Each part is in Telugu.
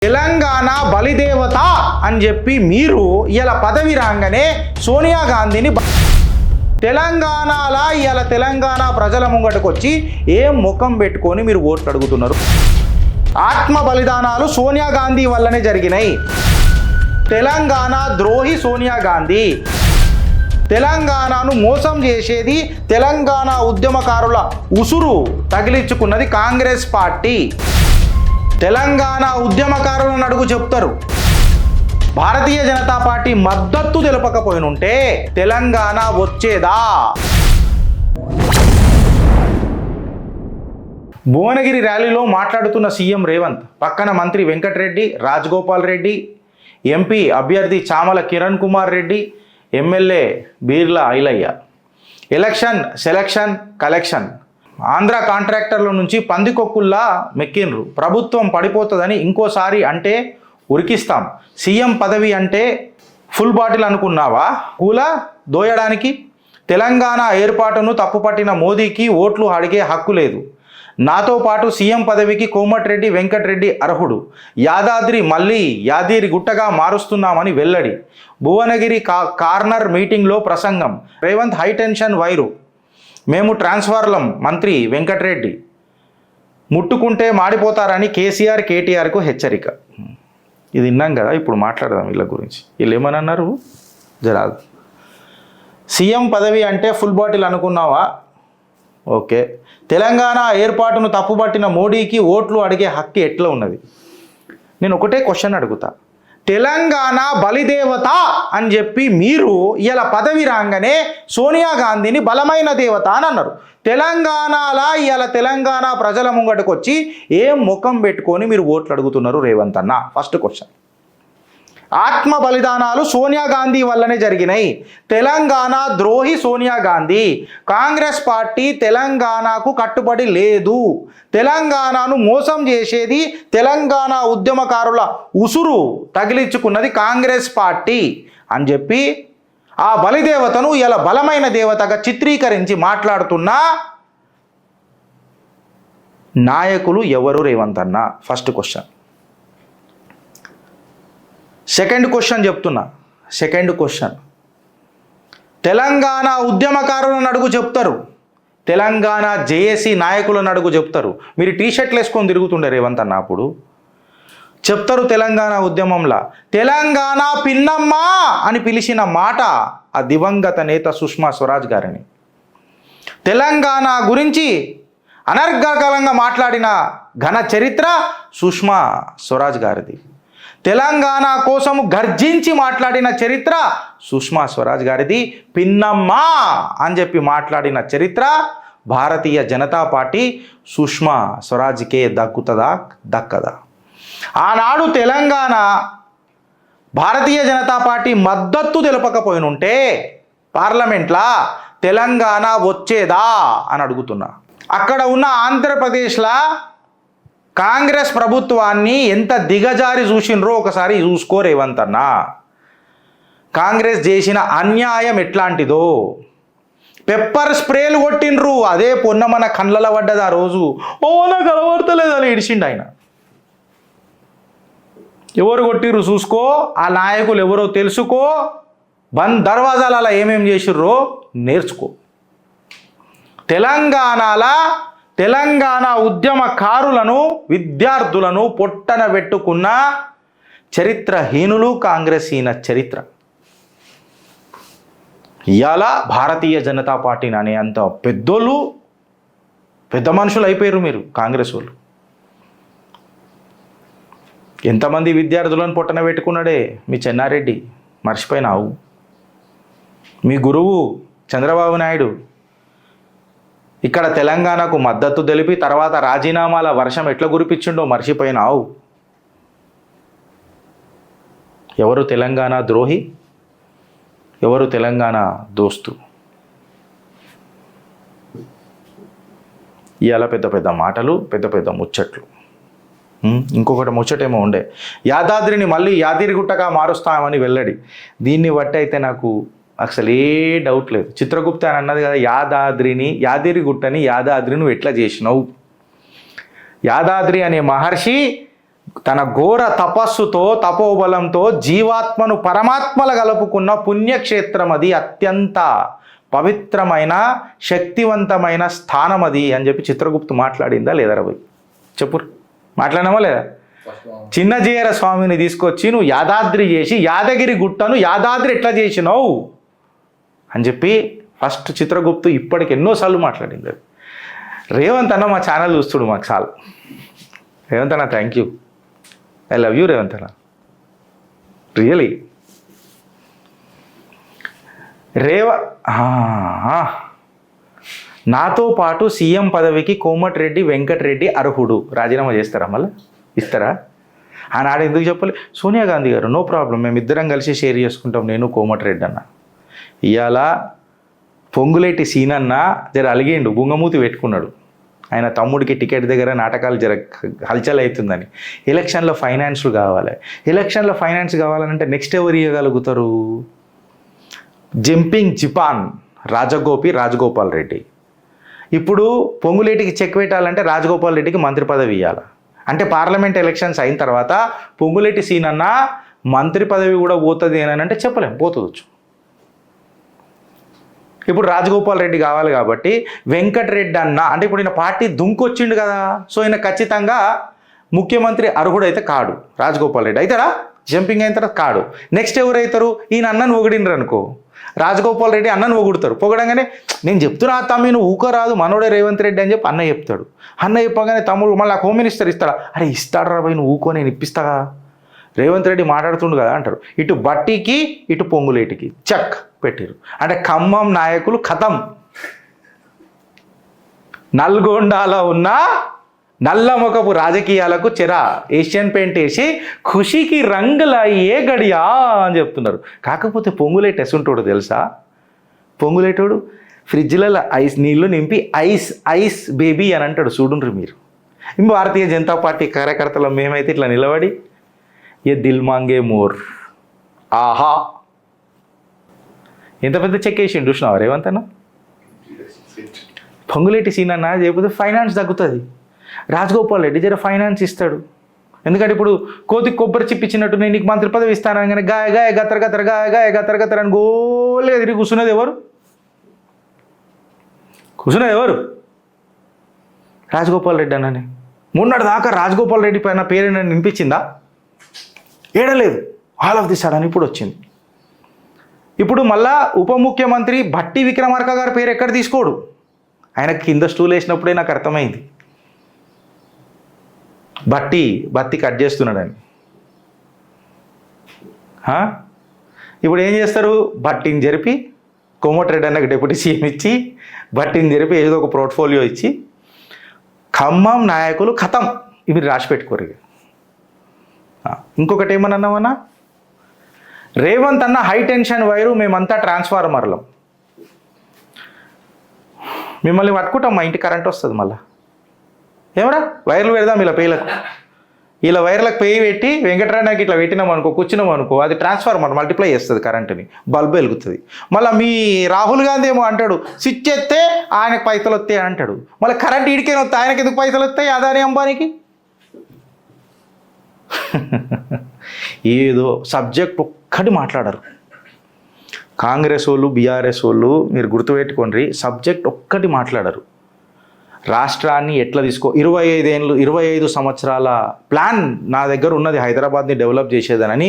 తెలంగాణ బలిదేవత అని చెప్పి మీరు ఇలా పదవి రాగానే సోనియా గాంధీని తెలంగాణలో ఇలా తెలంగాణ ప్రజల ముంగటకు వచ్చి ఏం ముఖం పెట్టుకొని మీరు ఓట్లు అడుగుతున్నారు? ఆత్మ బలిదానాలు సోనియా గాంధీ వల్లనే జరిగినాయి. తెలంగాణ ద్రోహి సోనియా గాంధీ. తెలంగాణను మోసం చేసేది తెలంగాణ ఉద్యమకారుల ఉసురు తగిలించుకున్నది కాంగ్రెస్ పార్టీ. తెలంగాణ ఉద్యమకారులను అడుగు చెప్తారు. భారతీయ జనతా పార్టీ మద్దతు తెలపకపోయినుంటే తెలంగాణ వచ్చేదా? భువనగిరి ర్యాలీలో మాట్లాడుతున్న సీఎం రేవంత్ పక్కన మంత్రి వెంకటరెడ్డి, రాజగోపాల్ రెడ్డి, ఎంపీ అభ్యర్థి Chamala Kiran Kumar Reddy, MLA Beerla Ilaiah. Election, selection, collection. Andhra కాంట్రాక్టర్ల నుంచి పందికొక్కుల్లా మెక్కిండ్రు. ప్రభుత్వం పడిపోతుందని ఇంకోసారి అంటే ఉరికిస్తాం. సీఎం పదవి అంటే ఫుల్ బాటిల్ అనుకున్నావా కూల దోయడానికి? తెలంగాణ ఏర్పాటును తప్పుపట్టిన మోదీకి ఓట్లు అడిగే హక్కు లేదు. నాతో పాటు సీఎం పదవికి కోమటిరెడ్డి వెంకటరెడ్డి అర్హుడు. యాదాద్రి మళ్ళీ యాదగిరి గుట్టగా మారుస్తున్నామని వెల్లడి. భువనగిరి కార్నర్ మీటింగ్లో ప్రసంగం. Revanth high tension wire. మేము ట్రాన్స్ఫార్లం. మంత్రి వెంకటరెడ్డి ముట్టుకుంటే మాడిపోతారని కేసీఆర్ కేటీఆర్కు హెచ్చరిక. ఇది విన్నాం కదా, ఇప్పుడు మాట్లాడదాం వీళ్ళ గురించి. వీళ్ళు ఏమన్నారు జరాదు. సీఎం పదవి అంటే ఫుల్ బాటిల్ అనుకున్నావా? ఓకే. తెలంగాణ ఏర్పాటును తప్పుపట్టిన మోడీకి ఓట్లు అడిగే హక్కు ఎట్లా ఉన్నది? నేను ఒకటే క్వశ్చన్ అడుగుతా. తెలంగాణ బలిదేవత అని చెప్పి మీరు ఇలా పదవి రాగానే సోనియా గాంధీని బలమైన దేవత అని అన్నారు. తెలంగాణలో ఇలా తెలంగాణ ప్రజల ముంగటకు వచ్చి ఏం ముఖం పెట్టుకొని మీరు ఓట్లు అడుగుతున్నారు రేవంత్ అన్న? First question. ఆత్మ బలిదానాలు సోనియా గాంధీ వల్లనే జరిగినాయి. తెలంగాణ ద్రోహి సోనియా గాంధీ. కాంగ్రెస్ పార్టీ తెలంగాణకు కట్టుబడి లేదు. తెలంగాణను మోసం చేసేది తెలంగాణ ఉద్యమకారుల ఉసురు తగిలించుకున్నది కాంగ్రెస్ పార్టీ అని చెప్పి ఆ బలిదేవతను ఇలా బలమైన దేవతగా చిత్రీకరించి మాట్లాడుతున్న నాయకులు ఎవరు రేవంత్ అన్న? First question. సెకండ్ క్వశ్చన్ చెప్తున్నా. Second question. తెలంగాణ ఉద్యమకారులను అడుగు చెప్తారు. తెలంగాణ జేఏసీ నాయకులను అడుగు చెప్తారు. మీరు టీషర్ట్లు వేసుకొని తిరుగుతుండే రేవంత్ అన్న అప్పుడు. చెప్తారు తెలంగాణ ఉద్యమంలో తెలంగాణ పిన్నమ్మ అని పిలిచిన మాట ఆ దివంగత నేత సుష్మా స్వరాజ్ గారిని. తెలంగాణ గురించి అనర్గళంగా మాట్లాడిన ఘన చరిత్ర సుష్మా స్వరాజ్ గారిది. తెలంగాణ కోసం గర్జించి మాట్లాడిన చరిత్ర సుష్మా స్వరాజ్ గారిది. పిన్నమ్మ అని చెప్పి మాట్లాడిన చరిత్ర భారతీయ జనతా పార్టీ సుష్మా స్వరాజ్కే దక్కుతుందా దక్కదా? ఆనాడు తెలంగాణ భారతీయ జనతా పార్టీ మద్దతు తెలపకపోయినుంటే పార్లమెంట్లో తెలంగాణ వచ్చేదా అని అడుగుతున్నా. అక్కడ ఉన్న ఆంధ్రప్రదేశ్లో కాంగ్రెస్ ప్రభుత్వాన్ని ఎంత దిగజారి చూసినరో ఒకసారి చూసుకో రేవంత్ అన్న. కాంగ్రెస్ చేసిన అన్యాయం ఎట్లాంటిదో. పెప్పర్ స్ప్రేలు కొట్టిండ్రు. అదే పొన్నమన కళ్ళల పడ్డది ఆ రోజు. ఓ నాకు కలవడతలేదని ఇడిచిండు ఆయన. ఎవరు కొట్టిర్రు చూసుకో. ఆ నాయకులు ఎవరో తెలుసుకో. బంద్ దర్వాజాలు అలా ఏమేం చేసిర్రో నేర్చుకో. తెలంగాణ ఉద్యమకారులను, విద్యార్థులను పొట్టన పెట్టుకున్న చరిత్రహీనులు కాంగ్రెస్ హీన చరిత్ర. ఇవాళ భారతీయ జనతా పార్టీని అనే అంత పెద్దోళ్ళు, పెద్ద మనుషులు అయిపోయారు మీరు కాంగ్రెస్ వాళ్ళు. ఎంతమంది విద్యార్థులను పొట్టన పెట్టుకున్నాడే మీ చెన్నారెడ్డి, మర్చిపోయినావు? మీ గురువు చంద్రబాబు నాయుడు ఇక్కడ తెలంగాణకు మద్దతు తెలిపి తర్వాత రాజీనామాల వర్షం ఎట్లా కురిపించిండో మర్చిపోయినావు? ఎవరు తెలంగాణ ద్రోహి, ఎవరు తెలంగాణ దోస్తు? ఇవాళ పెద్ద పెద్ద మాటలు, పెద్ద పెద్ద ముచ్చట్లు. ఇంకొకటి ముచ్చటేమో ఉండే, యాదాద్రిని మళ్ళీ యాదగిరిగుట్టగా మారుస్తామని వెల్లడి. దీన్ని బట్టి అయితే నాకు అసలు ఏ డౌట్ లేదు. చిత్రగుప్త అని అన్నది కదా, యాదగిరిగుట్టని యాదాద్రి నువ్వు ఎట్లా చేసినావు? యాదాద్రి అనే మహర్షి తన ఘోర తపస్సుతో తపోబలంతో జీవాత్మను పరమాత్మల కలుపుకున్న పుణ్యక్షేత్రం అది, అత్యంత పవిత్రమైన శక్తివంతమైన స్థానం అది అని చెప్పి చిత్రగుప్తు మాట్లాడిందా లేదా రవి? చెప్పు, మాట్లాడినామా లేదా? చిన్నజీయర స్వామిని తీసుకొచ్చి నువ్వు యాదాద్రి చేసి యాదగిరి గుట్టను యాదాద్రి ఎట్లా చేసినావు అని చెప్పి ఫస్ట్ చిత్రగుప్తు ఇప్పటికి ఎన్నోసార్లు మాట్లాడింది అది. రేవంత్ అన్న మా ఛానల్ చూస్తుడు మాకు చాలు. రేవంత్ అన్న thank you, I love you Revanth అన్న, రియలీ. నాతో పాటు సీఎం పదవికి కోమటిరెడ్డి వెంకటరెడ్డి అర్హుడు, రాజీనామా చేస్తారా? మళ్ళీ ఇస్తారా? ఆనాడు ఎందుకు చెప్పలే? సోనియా గాంధీ గారు నో ప్రాబ్లం, మేము ఇద్దరం కలిసి షేర్ చేసుకుంటాం, నేను కోమటిరెడ్డి అన్న. ఇవాళ పొంగులేటి సీనన్న జర అలిగిండు, గుంగమూతి పెట్టుకున్నాడు. ఆయన తమ్ముడికి టికెట్ దగ్గర నాటకాలు జర హల్చల్ అవుతుందని. ఎలక్షన్లో ఫైనాన్స్లు కావాలి, ఎలక్షన్లో ఫైనాన్స్ కావాలంటే నెక్స్ట్ ఎవరు ఇవ్వగలుగుతారు? జంపింగ్ జిపాన్ రాజగోపాల్ రెడ్డి. ఇప్పుడు పొంగులేటికి చెక్ పెట్టాలంటే రాజగోపాల్ రెడ్డికి మంత్రి పదవి ఇవ్వాలి. అంటే పార్లమెంట్ ఎలక్షన్స్ అయిన తర్వాత పొంగులేటి సీనన్న మంత్రి పదవి కూడా పోతుంది అని అంటే చెప్పలేం, పోతుంది. ఇప్పుడు రాజగోపాల్ రెడ్డి కావాలి కాబట్టి వెంకటరెడ్డి అన్న అంటే ఇప్పుడు ఈయన పార్టీ దుంకొచ్చిండు కదా, సో ఈయన ఖచ్చితంగా ముఖ్యమంత్రి అర్హుడైతే కాడు. రాజగోపాల్ రెడ్డి అవుతారా? జంపింగ్ అయిన తర్వాత కాడు. నెక్స్ట్ ఎవరు అవుతారు? ఈయన అన్నను పొగిడినరు అనుకో, రాజగోపాల్ రెడ్డి అన్నను పొగుడుతారు. పొగడంగానే నేను చెప్తున్నా తమ్మి నువ్వు ఊకరాదు, మనోడే రేవంత్ రెడ్డి అని చెప్పి అన్న చెప్తాడు. అన్న చెప్పగానే తమ్ముడు మళ్ళీ హోమ్ మినిస్టర్ ఇస్తాడా? అరే ఇస్తాడు రా భయ్, నువ్వు ఊకో, నేను ఇప్పిస్తాగా, రేవంత్ రెడ్డి మాట్లాడుతుండు కదా అంటారు. ఇటు బట్టికి ఇటు పొంగులేటికి చెక్ పెట్టిరు. అంటే ఖమ్మం నాయకులు ఖతం. నల్గొండలో ఉన్న నల్లముఖపు రాజకీయాలకు చెర ఏషియన్ పెయింట్ వేసి ఖుషీకి రంగుల ఏ గడియా అని చెప్తున్నారు. కాకపోతే పొంగులేటి ఎసుంటాడు తెలుసా? పొంగులేటోడు ఫ్రిడ్జ్లలో ఐస్ నీళ్లు నింపి ఐస్ ఐస్ బేబీ అని అంటాడు. చూడుండ్రు మీరు. భారతీయ జనతా పార్టీ కార్యకర్తలు మేమైతే ఇట్లా నిలబడి ఏ దిల్ మాంగే మోర్, ఆహా ఎంత పెద్ద చెక్ వేసిండు చూసినావా రేవంత్ అన్న? పొంగులేటి సీన్ అన్న చేయకపోతే ఫైనాన్స్ తగ్గుతుంది. రాజగోపాల్ రెడ్డి జర ఫైనాన్స్ ఇస్తాడు. ఎందుకంటే ఇప్పుడు కోతికి కొబ్బరి చిప్పించినట్టు నేను నీకు మంత్రి పదవి ఇస్తాను కానీ గాయ గాయ గతర గతర గాయ గాయ గతర గతర అని గోలే తిరిగి కూర్చున్నది ఎవరు? కూర్చున్నది ఎవరు? రాజగోపాల్ రెడ్డి అన్నని. మొన్నటి దాకా రాజగోపాల్ రెడ్డి పైన పేరు వినిపించిందా? ఏడలేదు. ఆల్ ఆఫ్ ది సడన్ ఇప్పుడు వచ్చింది. ఇప్పుడు మళ్ళా ఉప ముఖ్యమంత్రి భట్టి విక్రమార్క గారి పేరు ఎక్కడ తీసుకోడు. ఆయన కింద స్టూల్ వేసినప్పుడే నాకు అర్థమైంది బత్తి కట్ చేస్తున్నాడని. ఇప్పుడు ఏం చేస్తారు? భట్టిని జరిపి కోమటిరెడ్డి అన్నకు డిప్యూటీ సీఎం ఇచ్చి భట్టిని జరిపి ఏదో ఒక పోర్ట్ఫోలియో ఇచ్చి ఖమ్మం నాయకులు ఖతం. ఇవి రాసి పెట్టుకోరు. ఇంకొకటి ఏమన్నామన్నా, రేవంత్ అన్న హై టెన్షన్ వైరు, మేమంతా ట్రాన్స్ఫార్మర్లం, మిమ్మల్ని పట్టుకుంటాం, మా ఇంటి కరెంట్ వస్తుంది. మళ్ళీ ఏమరా వైర్లు పెడదాం ఇలా పేర్లకు, ఇలా వైర్లకు పేయి పెట్టి వెంకటరాయణకి ఇట్లా పెట్టినాం అనుకో, కూర్చున్నాం అనుకో, అది ట్రాన్స్ఫార్మర్ మల్టిప్లై చేస్తుంది కరెంటుని, బల్బు వెలుగుతుంది. మళ్ళీ మీ రాహుల్ గాంధీ ఏమో అంటాడు స్విచ్ ఎత్తే ఆయనకు పైసలు వస్తాయి అంటాడు. మళ్ళీ కరెంట్ ఇడికేనే వస్తాయి, ఆయనకి ఎందుకు పైసలు వస్తాయి అదాని అంబానీకి? ఏదో సబ్జెక్ట్ ఒక్కటి మాట్లాడరు కాంగ్రెస్ వాళ్ళు, బీఆర్ఎస్ వాళ్ళు. మీరు గుర్తుపెట్టుకోండి, సబ్జెక్ట్ ఒక్కటి మాట్లాడరు. రాష్ట్రాన్ని ఎట్లా 25 సంవత్సరాల ప్లాన్ నా దగ్గర ఉన్నది, హైదరాబాద్ని డెవలప్ చేసేదనని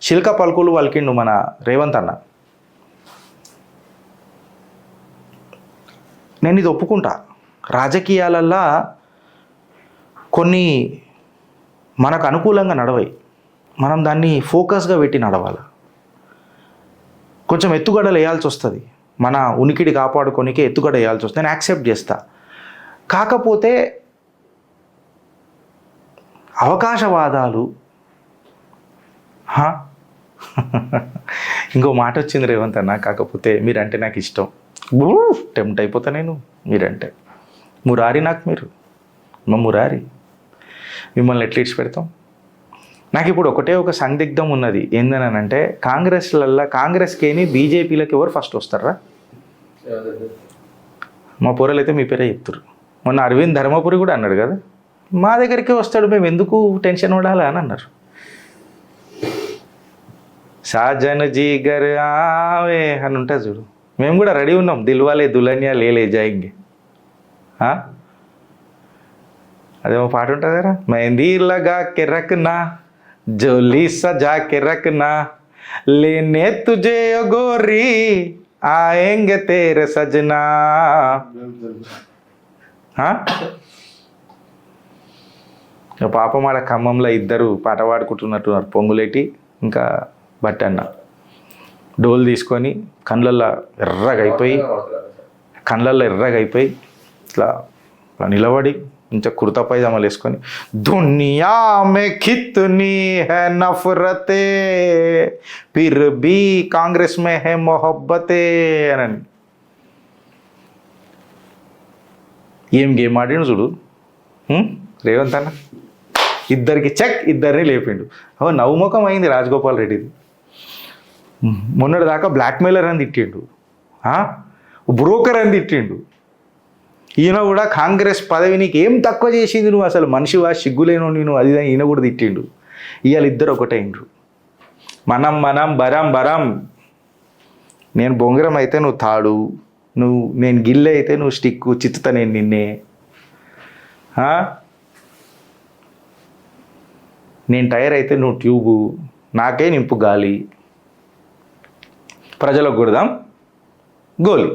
శిల్క పలుకులు పలికిండు మన రేవంత్ అన్న. నేను ఇది ఒప్పుకుంటా. రాజకీయాలల్లో కొన్ని మనకు అనుకూలంగా నడవాయి, మనం దాన్ని ఫోకస్గా పెట్టి నడవాలి. కొంచెం ఎత్తుగడలు వేయాల్సి వస్తుంది, మన ఉనికిడి కాపాడుకోనికే ఎత్తుగడ వేయాల్సి వస్తుంది, నేను యాక్సెప్ట్ చేస్తా. కాకపోతే అవకాశవాదాలు, ఇంకో మాట వచ్చింది రేవంత్ అన్న, కాకపోతే మీరంటే నాకు ఇష్టం, టెంప్ట్ అయిపోతా నేను. మీరంటే మురారి, నాకు మీరు మా మురారి, మిమ్మల్ని ఎట్లా ఇచ్చి పెడతాం? నాకు ఇప్పుడు ఒకటే ఒక సందిగ్ధం ఉన్నది, ఏందనంటే కాంగ్రెస్కేని బీజేపీలకు ఎవరు ఫస్ట్ వస్తారా? మా పోరలు అయితే మీ పేరే చెప్తారు. మొన్న అరవింద్ ధర్మపురి కూడా అన్నాడు కదా, మా దగ్గరికి వస్తాడు, మేము ఎందుకు టెన్షన్ పడాలి అని అన్నారు. సాజన్ జీగర్ ఆవే అని ఉంటుంది చూడు, మేము కూడా రెడీ ఉన్నాం, దిల్వాలే దుల్హనియా లేలే జాయింగే. అదేమో పాట ఉంటుంది కదా, మెహందీ లగా కే రఖనా జోలీ సజా కే రఖనా లేనే తుజే ఓ గోరీ ఆయేంగే తేరే సజనా. పాపం ఆడ ఖమ్మంలో ఇద్దరు పాట పాడుకుంటున్నట్టున్నారు, పొంగులేటి ఇంకా బట్టన్న. డోలు తీసుకొని కళ్ళల్లో ఎర్రగా అయిపోయి ఇట్లా నిలబడి ఇంత కుర్తా పైజామాలు వేసుకొని దునియా మే కిత్నీ హై నఫరతే ఫిర్ భీ కాంగ్రెస్ మే హై మొహబ్బతే అని ఏం గేమ్ ఆడిను చూడు రేవంత్ అన్న. ఇద్దరికి ఇద్దరిని లేపిండు. నవ్వుముఖం అయింది రాజగోపాల్ రెడ్డిది. మొన్నటి దాకా బ్లాక్మెయిలర్ అని తిట్టిండు, బ్రోకర్ అని తిట్టిండు. ఈయన కూడా కాంగ్రెస్ పదవి నీకు ఏం తక్కువ చేసింది, నువ్వు అసలు మనిషివా, సిగ్గులేను నేను, అది ఈయన కూడా తిట్టిండు. ఇవాళ ఇద్దరు ఒకటైండ్రు. మనం బరం. నేను బొంగరం అయితే నువ్వు తాడు, నేను గిల్లె అయితే నువ్వు స్టిక్కు, చిత్తుతా నేను నిన్నే. నేను టైర్ అయితే నువ్వు ట్యూబు, నాకే నింపు గాలి, ప్రజలకు కొడదాం గోలి.